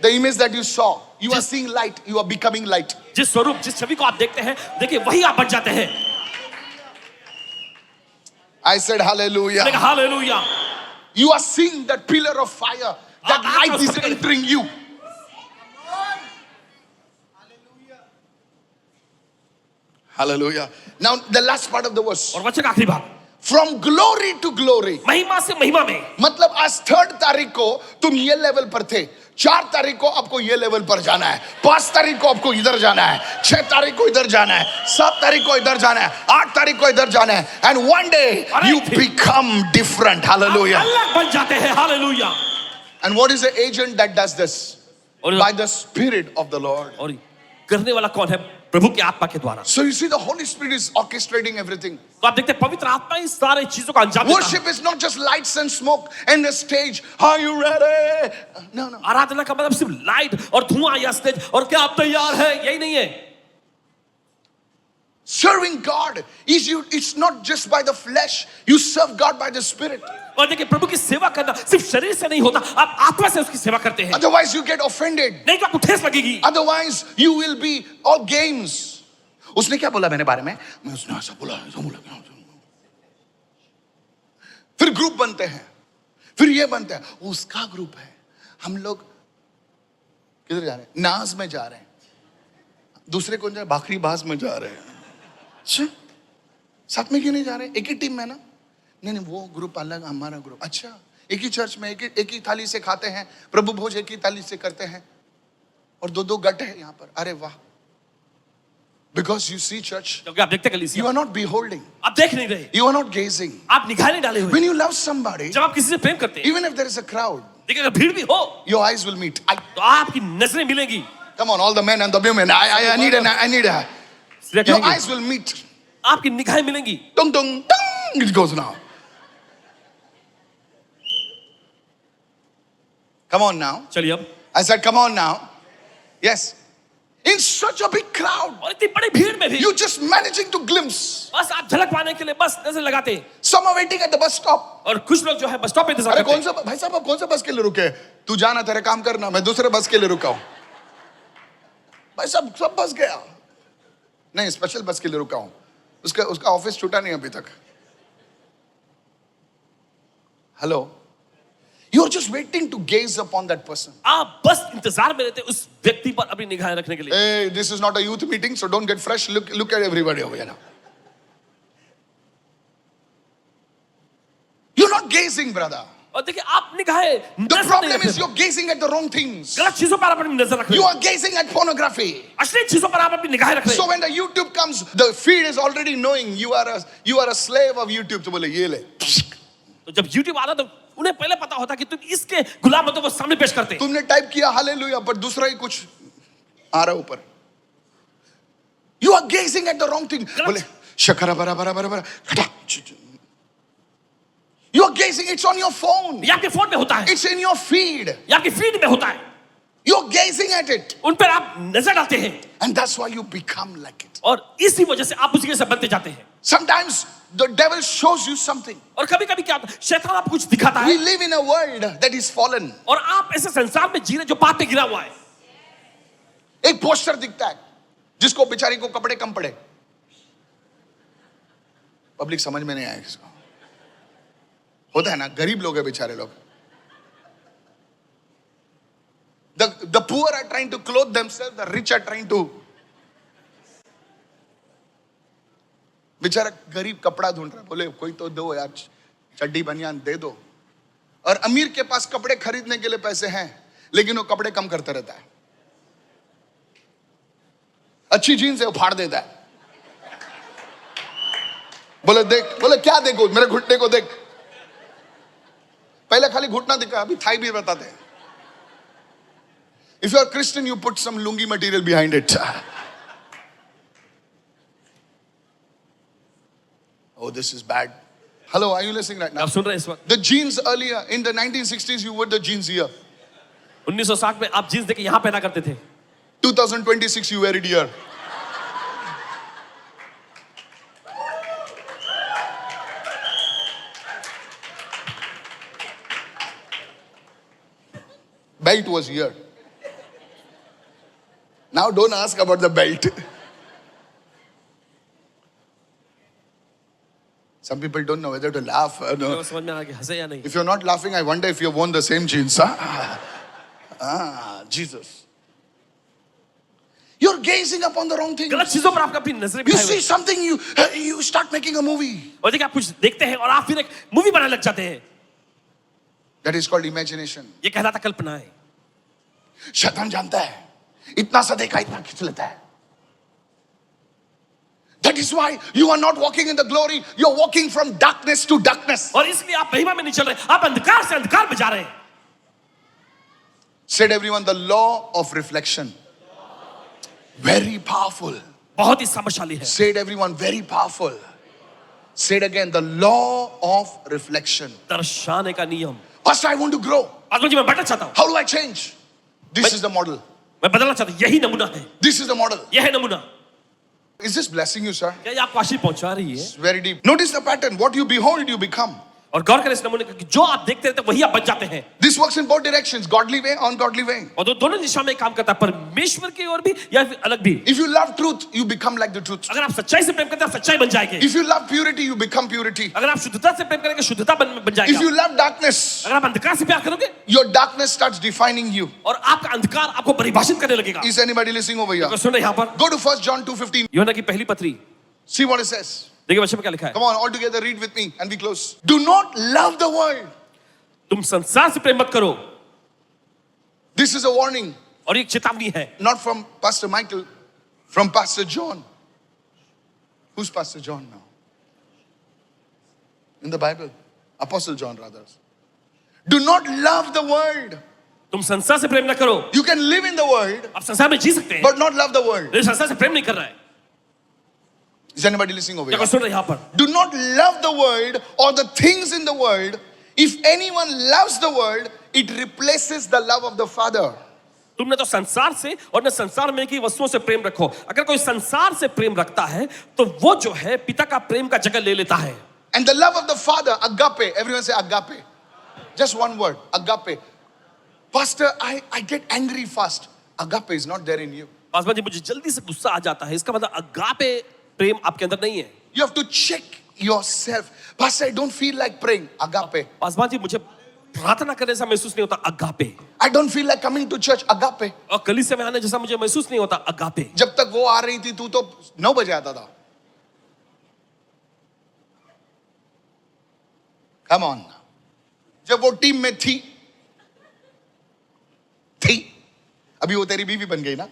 S1: The image that you saw. You are seeing light. You are becoming light.
S2: जिस स्वरूप, जिस छवि को आप देखते हैं, देखिए वही आप बन जाते हैं.
S1: I said hallelujah.
S2: Hallelujah.
S1: You are seeing that pillar of fire. That light is entering you. Hallelujah. Now the last part of the verse.
S2: और वचन का आखिरी भाग.
S1: From glory to glory.
S2: महिमा से महिमा में.
S1: मतलब आज 3 तारीख को तुम ये लेवल पर थे, 4 तारीख को आपको ये लेवल पर जाना है, 5 तारीख को आपको इधर जाना है, 6 तारीख को इधर जाना है, 7 तारीख को इधर जाना है, 8 तारीख को इधर जाना है. And one day you become different. Hallelujah.
S2: अलग बन जाते हैं. Hallelujah.
S1: And what is the agent that does this?
S2: और
S1: By the Spirit of the Lord.
S2: और करने वाला कौन है? प्रभु की आत्मा के द्वारा.
S1: So you see, the Holy Spirit is orchestrating everything.
S2: तो आप देखते हैं पवित्र आत्मा इस सारे चीजों को अंजाम देता है.
S1: Worship is not just lights and smoke and the stage. Are you ready? No.
S2: आराधना का मतलब सिर्फ लाइट और धुआं या स्टेज और क्या आप तैयार हैं, यही नहीं है.
S1: Serving God it's not just by the flesh. You serve God by the Spirit.
S2: और देखिए प्रभु की सेवा करना सिर्फ शरीर से नहीं होता, आप आत्मा से उसकी सेवा करते हैं.
S1: Otherwise you get offended.
S2: नहीं तो आपको ठेस लगेगी.
S1: Otherwise you will be all games. उसने क्या बोला मेरे बारे में? मैं उसने ऐसा बोला. फिर ग्रुप बनते हैं, फिर ये बनते हैं, उसका ग्रुप है. हम लोग किधर जा रहे हैं? नाज में जा रहे हैं. दूसरे कौन जा रहे? भाखरी बाज में जा रहे हैं. साथ में क्यों नहीं जा रहे? एक ही टीम में ना. नहीं वो ग्रुप अलग, हमारा ग्रुप. अच्छा, एक ही चर्च में एक ही थाली से खाते हैं, प्रभु भोज एक ही थाली से करते हैं, और दो दो गट है यहां पर। अरे वाह! Because you see church,
S2: क्योंकि आप देखते कलीसिया,
S1: you are not beholding,
S2: आप देख नहीं रहे,
S1: you are not gazing.
S2: आप निगाह नहीं डाले हुए।
S1: When you love somebody,
S2: जब आप किसी से प्रेम करते हैं,
S1: even if there is a crowd,
S2: देखिए अगर भीड़ भी हो
S1: your eyes will meet.
S2: तो आपकी नजरें मिलेंगी।
S1: Come on, all the men and the women. I need a.
S2: इसलिए
S1: Your
S2: कहेंगे,
S1: eyes will meet.
S2: आपकी निगाहें मिलेंगी।
S1: Dung dung dung. It goes now. Come on now.
S2: चलिए अब,
S1: I said, come on now. Yes. In such a big crowd,
S2: और इतनी बड़ी भीड़ में भी
S1: you just managing to glimpse.
S2: बस आप झलक पाने के लिए बस नजर लगाते हैं।
S1: Some are waiting at the bus stop.
S2: और कुछ लोग जो है बस स्टॉप पे इंतजार
S1: अरे
S2: करते
S1: कौन
S2: हैं।
S1: सा भाई साहब, आप कौन सा बस के लिए रुके? तू जाना, तेरे काम करना, मैं दूसरे बस के लिए रुका हूं। भाई साहब सब बस गया, नहीं स्पेशल बस के लिए रुका हूं। उसका ऑफिस छूटा नहीं अभी तक। Hello, you are just waiting to gaze upon that person.
S2: आप बस इंतजार में रहते हैं उस व्यक्ति पर अपनी निगाहें रखने के लिए।
S1: Hey, this is not a youth meeting, so don't get fresh. Look at everybody over here now. You're not gazing, brother.
S2: और देखिए आप निगाहें
S1: The
S2: नजर नहीं
S1: problem
S2: रख
S1: is
S2: रहे।
S1: you're gazing at the wrong things.
S2: गलत चीजों पर आप अपनी नजर रख रहे
S1: You
S2: हैं।
S1: are gazing at pornography.
S2: अश्लील चीजों पर आप अपनी निगाहें रख रहे
S1: So
S2: हैं।
S1: when the YouTube comes, the feed is already knowing you are a slave of YouTube. तो बोले ये ले।
S2: तो जब YouTube आता तो उन्हें पहले पता होता कि तुम इसके गुलाम हो तो वो सामने पेश करते हैं।
S1: तुमने टाइप किया हालेलुया, पर दूसरा ही कुछ आ रहा ऊपर। You are gazing at the wrong thing. बोले शकरा बरा बरा बरा बरा हटा। You are gazing, it's on your phone.
S2: ये आपके फोन में होता है,
S1: It's in your feed.
S2: ये आपकी फीड में होता है।
S1: You're gazing at it.
S2: उन पर आप नजर डालते हैं
S1: And that's why you become like it.
S2: और इसी वजह से आप उसी के साथ बनते जाते हैं।
S1: Sometimes the devil shows you something.
S2: और कभी कभी क्या होता है, शैतान आपको कुछ दिखाता
S1: We
S2: है
S1: live in a world that is fallen.
S2: और आप ऐसे संसार में जी रहे जो पाप पे गिरा हुआ है।
S1: एक पोस्टर दिखता है जिसको बेचारी को कपड़े कम पड़े। पब्लिक समझ में नहीं आया इसको। होता है ना, गरीब लोग है बेचारे लोग। The poor are trying to clothe themselves, the rich are trying to. बेचारा गरीब कपड़ा ढूंढ रहा है, बोले कोई तो दो यार, चड्डी बनियान दे दो। और अमीर के पास कपड़े खरीदने के लिए पैसे हैं, लेकिन वो कपड़े कम करता रहता है। अच्छी जीन्स है वो फाड़ देता है। बोले देख, बोले क्या देखो, मेरे घुटने को देख। पहले खाली घुटना दिखा, अभी थाई भी बताते हैं। If you are Christian, you put some lungi material behind it. Oh, this is bad. Hello, are you listening right now?
S2: आप सुन रहे हैं इस वक्त?
S1: The jeans earlier in the 1960s, you wore the jeans here.
S2: 1960 में आप jeans देके यहाँ पहना करते थे।
S1: 2026, you wear it here. Belt was here. Now don't ask about the belt. Some people don't know whether to laugh or no.
S2: समझ में आ गया हंसे या नहीं।
S1: If you're not laughing, I wonder if you've worn the same jeans. Jesus. You're gazing upon the wrong thing.
S2: गलत चीजों पर आपका अपनी नजरें
S1: You
S2: बिठाए
S1: see
S2: हुए।
S1: something, you start making a movie.
S2: और देखिए आप कुछ देखते हैं और आप फिर एक मूवी बनाने लग जाते हैं।
S1: That is called imagination.
S2: ये कहलाता कल्पना है।
S1: शैतान जानता है, इतना सा देखा इतना खींच लेता है। That is why you are not walking in the glory. You are walking from darkness to darkness.
S2: और इसलिए आप महिमा में नहीं चल रहे, आप अंधकार से अंधकार में जा रहे हैं।
S1: Said everyone, the law of reflection. Very powerful.
S2: बहुत ही समझशाली है।
S1: Said everyone, very powerful. Said again, the law of reflection.
S2: दर्शाने का नियम।
S1: Pastor, I want to grow.
S2: आत्मा जी मैं बढ़ना चाहता हूँ।
S1: How do I change? This is the model.
S2: मैं बदलना चाहता हूँ। यही नमूना है।
S1: This is the model.
S2: यह है नमूना।
S1: Is this blessing you, sir?
S2: क्या ये आपको आशीष पहुंचा रही है?
S1: It's very deep. Notice the pattern. What you behold, you become.
S2: और गौर करें इस नमूने का कि जो आप देखते रहते हैं वही आप बन जाते हैं।
S1: This works in both directions, godly way, ungodly way.
S2: और दोनों दिशा में काम करता है, परमेश्वर की ओर भी या फिर अलग भी।
S1: If you love truth, you become like the truth.
S2: अगर आप सच्चाई से प्रेम करते हैं आप सच्चाई बन जाएंगे।
S1: If you love purity, you become purity.
S2: अगर आप शुद्धता से प्रेम करेंगे शुद्धता बन
S1: If
S2: जाएगा।
S1: you love darkness,
S2: अगर आप अंधकार से प्यार करोगे
S1: your darkness starts defining you.
S2: और आपका अंधकार आपको परिभाषित करने लगेगा।
S1: Is anybody listening over here?
S2: तो सुनो यहाँ पर
S1: Go to 1 John 2:15.
S2: यूहन्ना की पहली पत्री,
S1: See what it says.
S2: देखिए वचन में क्या लिखा है।
S1: Come on, all together read with me and we close. Do not love the world.
S2: तुम संसार से प्रेम मत करो.
S1: This is a warning,
S2: और एक चेतावनी है.
S1: not from Pastor Michael, from Pastor John. Who's Pastor John now? In the Bible, Apostle John rather. Do not love the world.
S2: तुम संसार से प्रेम न करो.
S1: You can live in the world,
S2: आप संसार में जी सकते हैं,
S1: but not love the world.
S2: लेकिन संसार से प्रेम नहीं कर रहा है.
S1: Is anybody listening over
S2: क्या
S1: here?
S2: कोई सुन रहे हैं यहाँ पर?
S1: Do not love the world or the things in the world. If anyone loves the world, it replaces the love of the Father.
S2: तुमने तो संसार से और न संसार में की वस्तुओं से प्रेम रखो. अगर कोई संसार से प्रेम रखता है तो वो जो है पिता का प्रेम का जगह ले लेता है.
S1: And the love of the Father, agape. Everyone say agape. Just one word, agape. Pastor, I get angry fast. Agape is not there in you.
S2: Paswan ji मुझे जल्दी से गुस्सा आ जाता है. इसका मतलब अगापे प्रेम आपके अंदर नहीं है.
S1: You have to check yourself. Pastor, I don't feel like praying. Agape.
S2: Paswan ji मुझे प्रार्थना करने से महसूस नहीं होता. Agape.
S1: I don't feel like coming to church. Agape.
S2: और कलीसिया में आने जैसा मुझे महसूस नहीं होता. अगापे.
S1: जब तक वो आ रही थी तू तो 9 बजे आता था. Come on. जब वो टीम में थी अभी वो तेरी बीवी बन गई ना.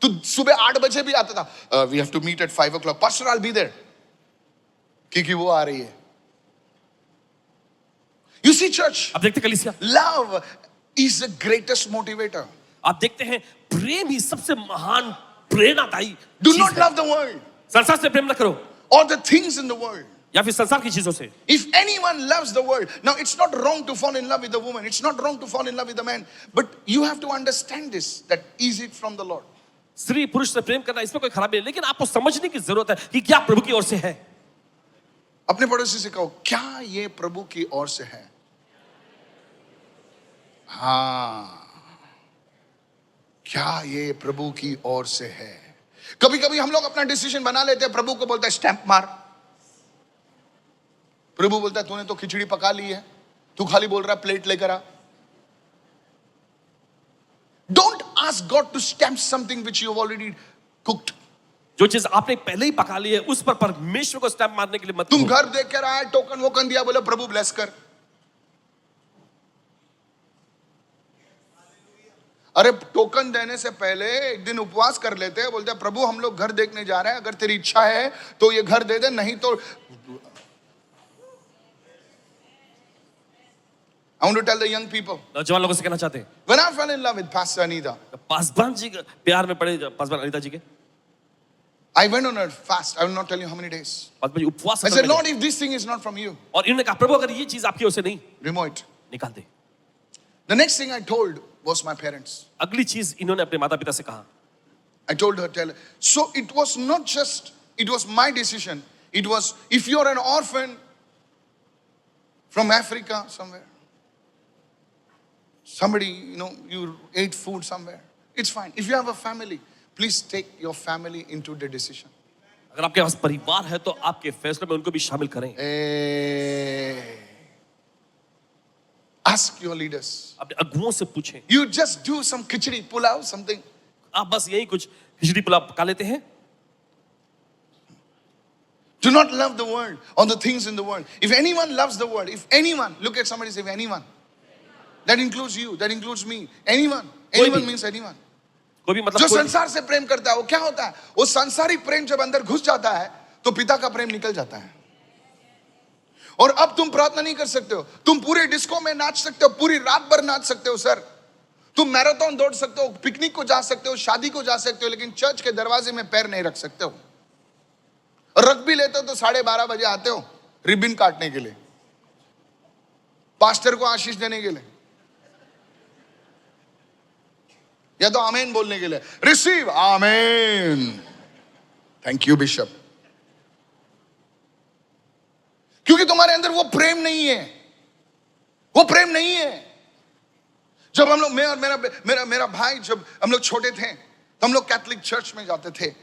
S1: तू सुबह 8 बजे भी आता था. We have to meet at 5 o'clock. Pastor, I'll be there. क्योंकि वो आ रही है. You see, church,
S2: आप देखते कलीसिया,
S1: love is the greatest motivator.
S2: आप देखते हैं प्रेम ही सबसे महान प्रेरणादायी.
S1: Do not love the world
S2: संसार से प्रेम न करो
S1: or the things in the world.
S2: या फिर संसार की चीजों से.
S1: If anyone loves the world, now it's not wrong to fall in love with a woman, it's not wrong to fall in love with a man, but you have to understand this, that is it from the Lord.
S2: स्त्री पुरुष से प्रेम करना इसमें कोई खराबी नहीं, लेकिन आपको समझने की जरूरत है कि क्या प्रभु की ओर से है.
S1: अपने पड़ोसी से कहो, क्या ये प्रभु की ओर से है? हाँ, क्या ये प्रभु की ओर से है? कभी कभी हम लोग अपना डिसीजन बना लेते हैं, प्रभु को बोलता है स्टैंप मार. प्रभु बोलता है तूने तो खिचड़ी पका ली है, तू खाली बोल रहा है प्लेट लेकर आ. Don't ask God to stamp something which you have already cooked.
S2: जो चीज आपने पहले ही पका ली है उस पर परमेश्वर को स्टैम्प मारने के लिए मत
S1: तुम
S2: करो.
S1: घर देख कर आए, टोकन वोकन दिया, बोले प्रभु ब्लेस कर. अरे टोकन देने से पहले एक दिन उपवास कर लेते हैं, बोलते हैं प्रभु हम लोग घर देखने जा रहे हैं, अगर तेरी इच्छा है तो ये घर दे दे, नहीं तो. I want to tell the young people.
S2: नौजवान लोगों से कहना चाहते हैं,
S1: When I fell in love with Pastor Anita,
S2: Paswan ji के प्यार में पड़े, पासवान अनीता जी के,
S1: I went on a fast. I will not tell you how many days.
S2: Paswan ji उपवास
S1: I
S2: करने
S1: said,
S2: लगे.
S1: Lord, if this thing is not from you,
S2: और इन्होंने कहा प्रभु अगर ये चीज आपकी ओर से नहीं,
S1: remove it.
S2: निकाल दे.
S1: The next thing I told was my parents.
S2: अगली चीज इन्होंने अपने माता पिता से कहा.
S1: I told her, tell her. So it was not just, it was my decision. It was, if you're an orphan from Africa somewhere, somebody, you ate food somewhere, it's fine. If you have a family, please take your family into the decision.
S2: अगर आपके पास परिवार है तो आपके फैसले में उनको भी शामिल करें.
S1: Ask your leaders.
S2: अपने अगुओं से पूछें.
S1: You just do some khichdi, pulao, something.
S2: आप बस यही कुछ खिचड़ी पुलाव पका लेते हैं.
S1: Do not love the world or the things in the world. If anyone loves the world, if anyone, look at somebody, say, if anyone. That includes you, that includes me. Anyone. Anyone means anyone.
S2: कोई भी मतलब
S1: जो
S2: कोई भी.
S1: संसार से प्रेम करता है वो क्या होता है? वो सांसारिक प्रेम जब अंदर घुस जाता है तो पिता का प्रेम निकल जाता है. और अब तुम प्रार्थना नहीं कर सकते हो, तुम पूरे डिस्को में नाच सकते हो, पूरी रात भर नाच सकते हो सर, तुम मैराथन दौड़ सकते हो, पिकनिक को जा सकते हो, शादी को जा सकते हो, लेकिन चर्च के दरवाजे में पैर नहीं रख सकते हो. रख भी लेते हो तो 12:30 बजे आते हो रिबन काटने के लिए, पास्टर को आशीष देने के लिए, या तो आमेन बोलने के लिए. Receive amen, thank you bishop. क्योंकि तुम्हारे अंदर वो प्रेम नहीं है, वो प्रेम नहीं है. जब हम लोग, मैं और मेरा भाई, जब हम लोग छोटे थे तो हम लोग कैथोलिक चर्च में जाते थे.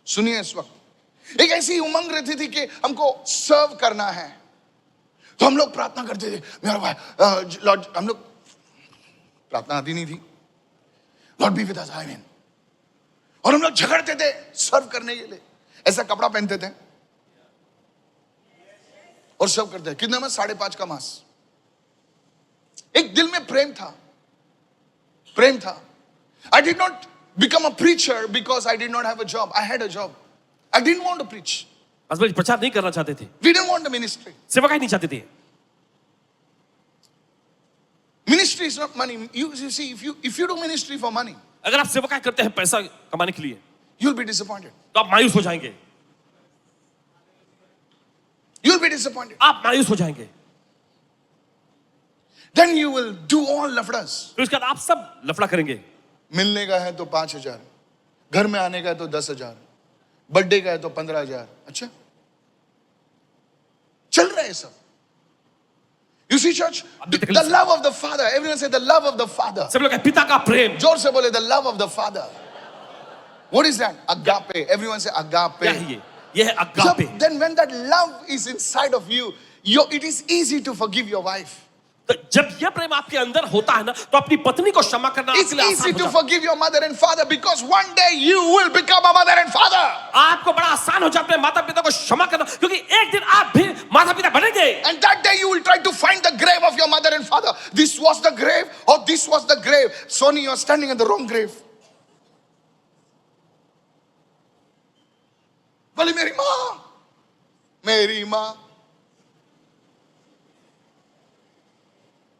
S1: सुनिए, इस वक्त एक ऐसी उमंग रहती थी कि हमको सर्व करना है, तो हम लोग प्रार्थना करते थे. मेरा भाई लॉर्ड, हम लोग प्रार्थना आती नहीं थी, लॉर्ड बी विद अस, आमीन. और हम लोग झगड़ते थे सर्व करने के लिए, ऐसा कपड़ा पहनते थे, और सर्व करते हैं। कितने में? 5.5 का मांस। एक दिल में प्रेम था, प्रेम था। I did not become a preacher because I did not have a job. I had a job. I didn't want to preach.
S2: Pastor ji प्रचार नहीं करना चाहते थे,
S1: We didn't want the ministry.
S2: सेवकाई नहीं चाहते थे।
S1: Ministry is not money. You see, if you do ministry for money,
S2: अगर आप सेवकाई करते हैं पैसा कमाने के लिए,
S1: you'll be disappointed.
S2: तो आप मायूस हो जाएंगे,
S1: You'll be disappointed.
S2: आप मायूस हो जाएंगे।
S1: Then you will do all lafdas.
S2: तो इसके बाद आप सब लफड़ा करेंगे।
S1: मिलने का है तो 5,000, घर में आने का है तो 10,000, बर्थडे का है तो 15,000। अच्छा, चल रहा है सब। You see, church, the love of the Father. Everyone say the love of the Father.
S2: सब लोग कहें पिता का प्रेम।
S1: जोर से बोले the love of the Father. What is that? Agape. Everyone say agape.
S2: क्या है ये है agape.
S1: Then when that love is inside of you, it is easy to forgive your wife.
S2: तो जब यह प्रेम आपके अंदर होता है ना, तो अपनी पत्नी को क्षमा करना
S1: It's
S2: आपके लिए
S1: easy
S2: आसान हो
S1: to
S2: जाता है।
S1: forgive your mother and father because one day you will become a mother and father.
S2: आपको बड़ा आसान हो जाता है माता पिता को क्षमा करना, क्योंकि एक दिन आप भी माता पिता बनेंगे।
S1: And that day you will try to find the grave of your mother and father. This was the grave or this was the grave. Sonny, you are standing at the wrong grave. बोले मेरी माँ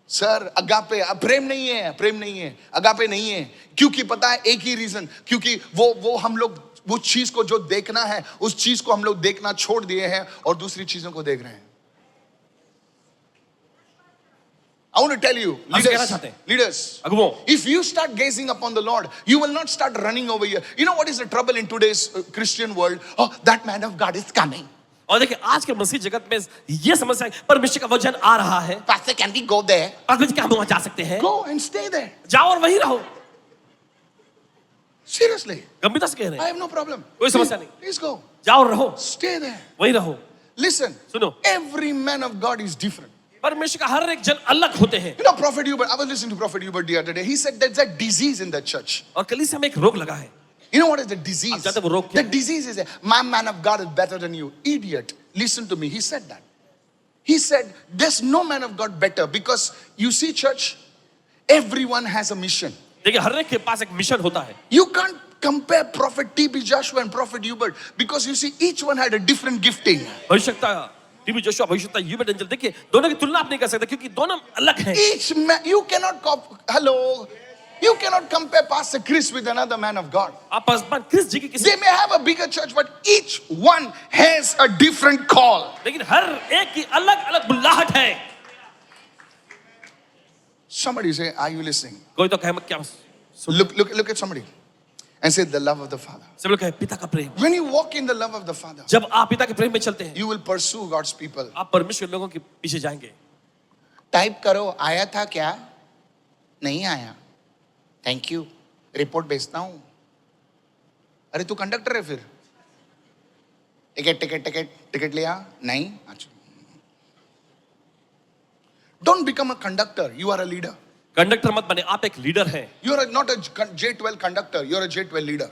S1: sir, agape प्रेम नहीं है, प्रेम नहीं है, agape नहीं है। क्योंकि पता है एक ही रीजन, क्योंकि वो हम लोग उस चीज को जो देखना है, उस चीज को हम लोग देखना छोड़ दिए हैं और दूसरी चीजों को देख रहे हैं। I want to tell you, leaders, if you start gazing upon the Lord, you will not start running over here. You know what is the trouble in today's Christian world? Oh, that man of God is coming.
S2: और देखिए आज के मसीह जगत में ये समस्या है, परमेश्वर का वचन आ रहा है।
S1: Pastor, can we go there?
S2: Pastor क्या हम वहां जा सकते हैं?
S1: Go and stay there.
S2: जाओ और वहीं रहो।
S1: Seriously.
S2: गंभीरता से कह रहे
S1: I
S2: हैं,
S1: have no problem.
S2: कोई समस्या नहीं।
S1: Please go.
S2: जाओ और रहो,
S1: Stay there.
S2: वहीं रहो।
S1: Listen.
S2: सुनो,
S1: Every man of God is different.
S2: परमेश्वर का हर एक जन अलग होते हैं।
S1: You know, Prophet Hubert, I was listening to Prophet Hubert the other day. He said there's a disease in the church.
S2: और कलीसिया में एक रोग लगा है।
S1: You know what is the disease?
S2: आप जानते हैं वो रोग क्या
S1: The
S2: है?
S1: disease is my man of God is better than you. Idiot. Listen to me. He said that. He said there's no man of God better because you see, church, everyone has a mission.
S2: देखिए हर एक के पास एक mission होता है।
S1: You can't compare Prophet T.B. Joshua and Prophet Hubert because you see, each one had a different gifting.
S2: भविष्यता TB Joshua, भविष्यता Uebert Angel, देखिए दोनों की तुलना आप नहीं कर सकते क्योंकि दोनों अलग हैं।
S1: Each man, you cannot compare Pastor Chris with another man of God.
S2: आप पासवान क्रिस जी की किसी,
S1: They may have a bigger church, but each one has a different call.
S2: लेकिन हर एक की अलग अलग बुलाहट है।
S1: Somebody say, are you listening?
S2: कोई तो कहे मत क्या
S1: Look at somebody and say the love of the Father.
S2: सब लोग कहे पिता का प्रेम।
S1: When you walk in the love of the Father,
S2: जब आप पिता के प्रेम में चलते हैं,
S1: you will pursue God's people.
S2: आप परमेश्वर लोगों के पीछे जाएंगे।
S1: टाइप करो, आया था क्या? नहीं आया, थैंक यू, रिपोर्ट भेजता हूं। अरे तू कंडक्टर है फिर? टिकट लिया? नहीं, अच्छा। Don't become a conductor, you are a leader.
S2: Conductor मत बने, आप एक लीडर हैं।
S1: You are not a J12 conductor, you are a J12 leader.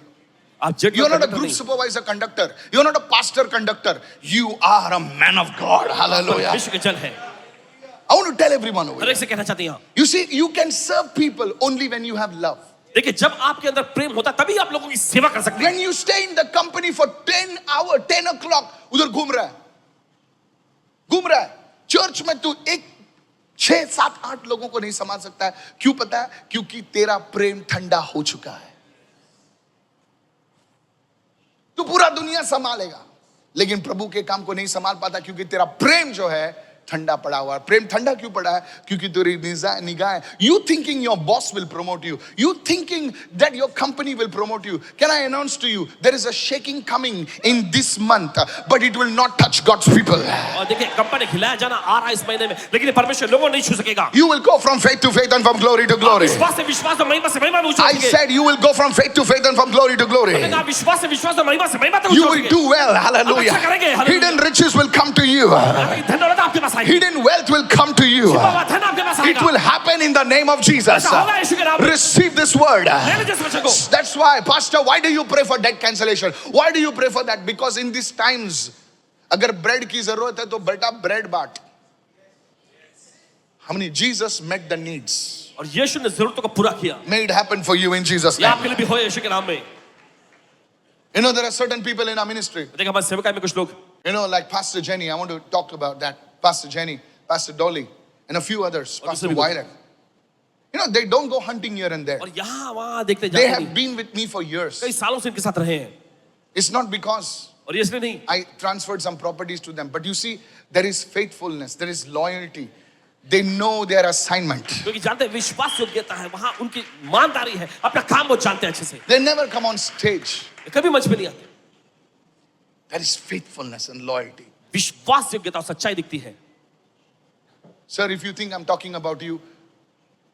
S2: आप jet
S1: You are not a group supervisor conductor, you are not a pastor conductor, you are a man of God. Hallelujah.
S2: विश्व के जन है।
S1: I want to tell everyone over
S2: her
S1: here.
S2: एक से कहना चाहती हूँ,
S1: You see, you can serve people only when you have love.
S2: देखिए जब आपके अंदर प्रेम होता है तभी आप लोगों की सेवा कर सकते हैं।
S1: When you stay in the company for 10 hours, 10 o'clock, उधर घूम रहा है। चर्च में तू 6, 7, 8 लोगों को नहीं संभाल सकता है। क्यों पता है? क्योंकि तेरा प्रेम ठंडा हो चुका है। तू पूरा दुनिया संभालेगा, लेकिन प्रभु के काम को नहीं संभाल पाता क्योंकि तेरा प्रेम जो है ठंडा पड़ा हुआ है। प्रेम ठंडा क्यों पड़ा है? क्योंकि तेरी निगाह, you thinking your boss will promote you, you thinking that your company will promote you. Can I announce to you, there is a shaking coming in this month, but it will not touch God's people.
S2: और देखिए company खिलाया जाना आ रहा है इस महीने में, लेकिन परमेश्वर लोगों नहीं छू सकेगा।
S1: You will go from faith to faith and from glory to glory.
S2: विश्वास से विश्वास और महिमा से महिमा में
S1: I said you will go from faith to faith and from glory to glory.
S2: आप विश्वास से विश्वास और महिमा से महिमा तक
S1: You will do well. Hallelujah.
S2: अच्छा करेंगे, hallelujah.
S1: Hidden riches will come to you.
S2: धन दौलत आपके पास आएगी।
S1: Hidden wealth will come to you.
S2: धन आपके पास
S1: It
S2: आएगा।
S1: will happen in the name of Jesus.
S2: ऐसा होगा यीशु के नाम में।
S1: Receive this word.
S2: ले लीजिए इस वचन को।
S1: That's why, Pastor, why do you pray for debt cancellation? Why do you pray for that? Because in these times, अगर ब्रेड की जरूरत है तो बेटा ब्रेड बांट. How many? Jesus met the needs.
S2: और यीशु ने जरूरतों को पूरा किया.
S1: May it happen for you in Jesus'
S2: ये
S1: name.
S2: आपके लिए भी हो यीशु के नाम में.
S1: You know, there are certain people in our ministry.
S2: देखिए हमारे सेवकाई में कुछ लोग,
S1: You know, like Pastor Jenny. I want to talk about that. Pastor Jenny, Pastor Dolly, and a few others.
S2: और
S1: Pastor
S2: दूसरे भी लोग.
S1: Violet. You know, they don't go hunting here and there.
S2: और यहाँ वहाँ देखते
S1: They
S2: जाते
S1: have
S2: नहीं.
S1: been with me for years.
S2: कई सालों से इनके साथ रहे हैं.
S1: It's not because
S2: और ये इसलिए नहीं.
S1: I transferred some properties to them. But you see, there is faithfulness, there is loyalty. They know their assignment.
S2: क्योंकि जानते हैं विश्वास योग्यता है, वहाँ उनकी ईमानदारी है, अपना काम वो जानते हैं अच्छे से.
S1: They never come on stage.
S2: कभी मंच पे नहीं आते.
S1: There is faithfulness and loyalty.
S2: विश्वास योग्यता और सच्चाई दिखती है.
S1: Sir, if you think I'm talking about you,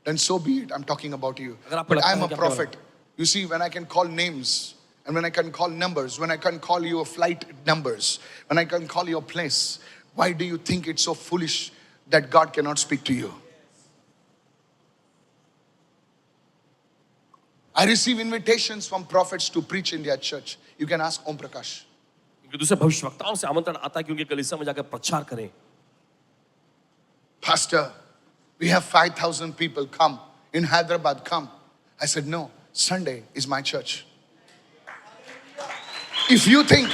S1: then so be it. I'm talking about you.
S2: अगर आपको
S1: But
S2: लगता
S1: I'm
S2: है
S1: a
S2: कि आपके
S1: prophet. You see, when I can call names, and when I can call numbers, when I can call you a flight numbers, when I can call your place, why do you think it's so foolish that God cannot speak to you? I receive invitations from prophets to preach in their church. You can ask Om Prakash.
S2: क्योंकि दूसरे भविष्यवक्ताओं से आमंत्रण आता है कि उनके कलीसिया में जाकर प्रचार करें.
S1: Pastor, we have 5,000 people come in Hyderabad, come. I said, no, Sunday is my church. If you think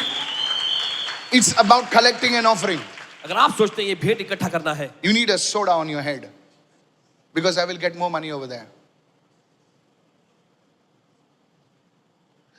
S1: it's about collecting an offering,
S2: अगर आप सोचते हैं ये भेंट इकट्ठा करना है,
S1: you need a soda on your head because I will get more money over there.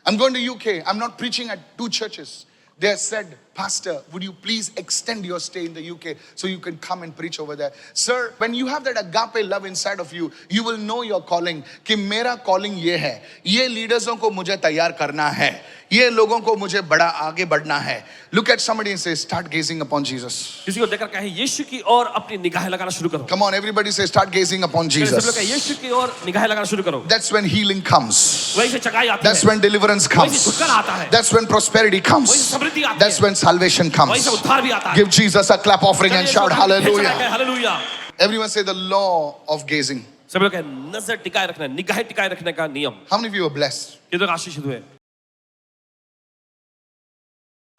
S1: I'm going to UK. I'm not preaching at 2 churches. They said, Pastor, would you please extend your stay in the UK so you can come and preach over there? Sir, when you have that agape love inside of you, you will know your calling. कि मेरा calling ये है, ये leadersों को मुझे तैयार करना है, ये लोगों को मुझे बड़ा आगे बढ़ना है. Look at somebody and say, start gazing upon Jesus.
S2: किसी को देखकर कहे यीशु की ओर अपनी निगाहें लगाना शुरू करो.
S1: Come on, everybody say, start gazing upon
S2: सब लोग कहे
S1: Jesus.
S2: यीशु की ओर निगाहें लगाना शुरू करो.
S1: That's when healing comes.
S2: वहीं से चकाई आती
S1: That's
S2: है.
S1: when deliverance
S2: वहीं से
S1: comes.
S2: छुटकारा आता है.
S1: That's when prosperity
S2: वहीं
S1: comes.
S2: से समृद्धि आती
S1: That's
S2: है.
S1: when salvation
S2: वहीं
S1: comes.
S2: से उद्धार भी आता है.
S1: Give Jesus a clap offering and shout hallelujah.
S2: Hallelujah.
S1: Everyone say the law of gazing.
S2: सब लोग कहे नजर टिकाए रखना, निगाहें टिकाए रखने का नियम.
S1: How many of you are blessed?
S2: ये तो आशीषित हुए.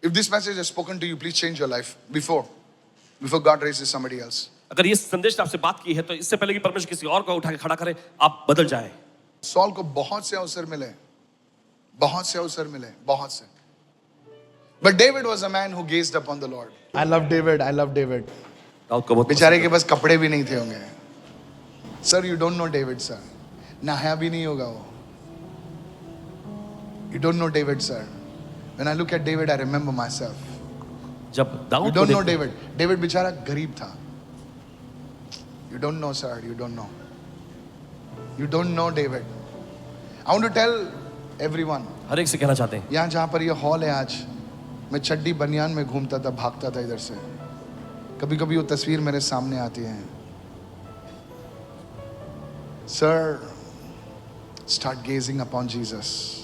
S1: If this message has spoken to you, please change your life before God raises somebody else.
S2: अगर ये संदेश ने आपसे बात की है तो इससे पहले कि परमेश्वर किसी और को उठा के खड़ा करे, आप बदल जाए.
S1: Saul को बहुत से अवसर मिले, बहुत से अवसर मिले, बहुत से. But David was a man who gazed upon the Lord. I love David. I love David.
S2: Dawood को बहुत
S1: बेचारे के पास कपड़े भी नहीं थे होंगे. Sir, you don't know David, sir. नहाया भी नहीं होगा वो. You don't know David, sir. When I look at David, I remember myself.
S2: जब
S1: You
S2: दाऊद को
S1: don't know
S2: देखते
S1: David. David बेचारा गरीब था. You don't know, sir. You don't know. You don't know David. I want to tell everyone.
S2: हर एक से कहना चाहते हैं,
S1: यहाँ जहाँ पर ये हॉल है आज, मैं चड्डी बनियान में घूमता था, भागता था इधर से. कभी कभी वो तस्वीर मेरे सामने आती है. Sir, start gazing upon Jesus.